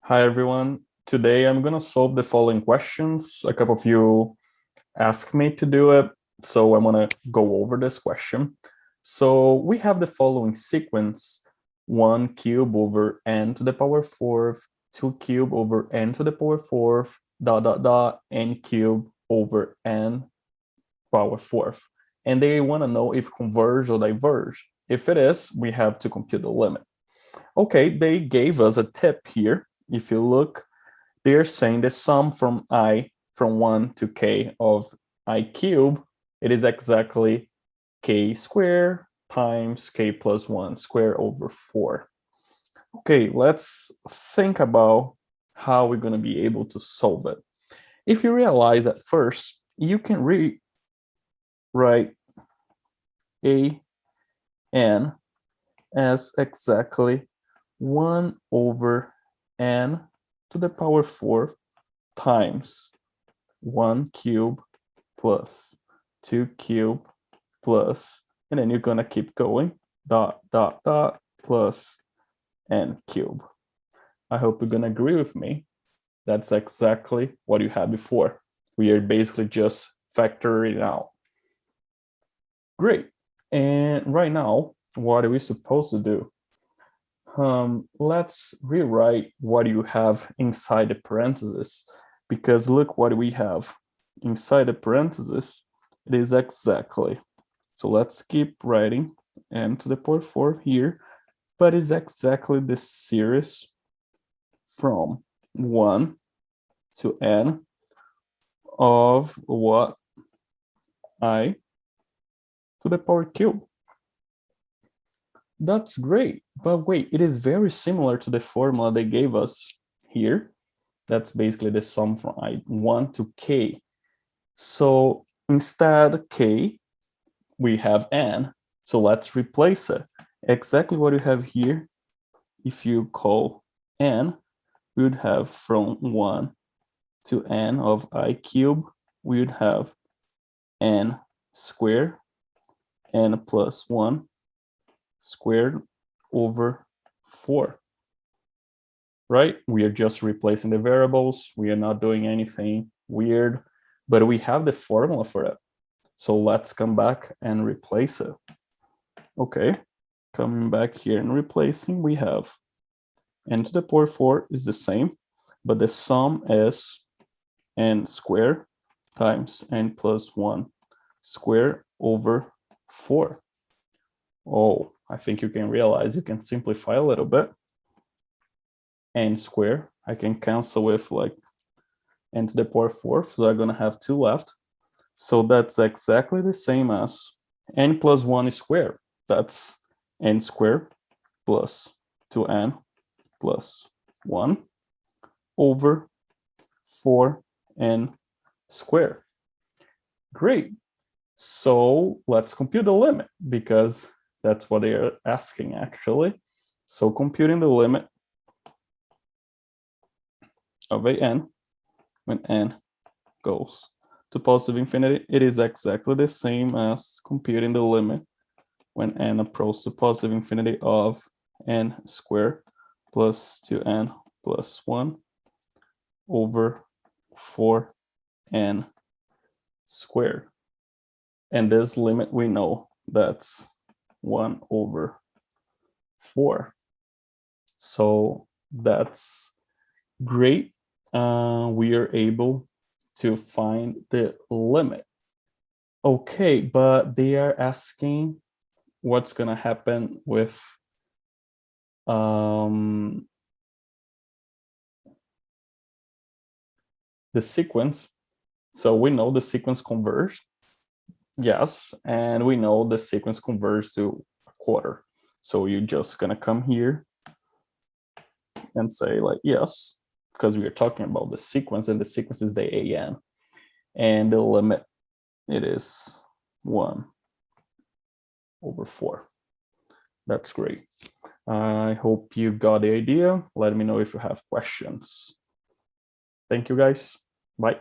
Hi everyone. Today I'm gonna solve the following questions. A couple of you asked me to do it, so I'm gonna go over this question. So we have the following sequence: 1 cube over n to the power fourth, 2 cube over n to the power fourth, dot dot dot, n cube over n power fourth. And they want to know if converge or diverge. If it is, we have to compute the limit. Okay, they gave us a tip here. If you look, they're saying the sum from I from 1 to k of I cube, it is exactly k squared times k plus 1 squared over 4. Okay, let's think about how we're going to be able to solve it. If you realize at first, you can rewrite a n as exactly 1 over n to the power 4 times 1 cube plus 2 cube plus, and then you're going to keep going, dot, dot, dot, plus n cube. I hope you're going to agree with me. That's exactly what you had before. We are basically just factoring out. Great. And right now, what are we supposed to do? Let's rewrite what you have inside the parentheses, because look what we have inside the parentheses. It is exactly, so let's keep writing n to the power 4 here, but it's exactly the series from 1 to n of what? I to the power cube. That's great, but wait, it is very similar to the formula they gave us here. That's basically the sum from I1 to k. So instead k, we have n. So let's replace it. Exactly what you have here, if you call n, we would have from 1 to n of I cube, we would have n squared, n plus 1 squared over 4. Right? We are just replacing the variables. We are not doing anything weird, but we have the formula for it. So let's come back and replace it. Okay, coming back here and replacing, we have n to the power 4 is the same, but the sum is n squared times n plus 1 squared over 4. Oh, I think you can realize you can simplify a little bit. N squared, I can cancel with like n to the power 4, so I'm going to have 2 left. So that's exactly the same as n plus 1 squared. That's n squared plus 2n plus 1 over 4n squared. Great. So let's compute the limit, because that's what they are asking actually. So computing the limit of a n when n goes to positive infinity, it is exactly the same as computing the limit when n approaches to positive infinity of n squared plus 2n plus 1 over 4n squared. And this limit, we know that's 1 over 4. So that's great. We are able to find the limit. Okay, but they are asking what's going to happen with the sequence. So we know the sequence converged. Yes, and we know the sequence converges to a quarter. So you're just going to come here and say like, yes, because we are talking about the sequence, and the sequence is the an. And the limit, it is 1 over 4. That's great. I hope you got the idea. Let me know if you have questions. Thank you, guys. Bye.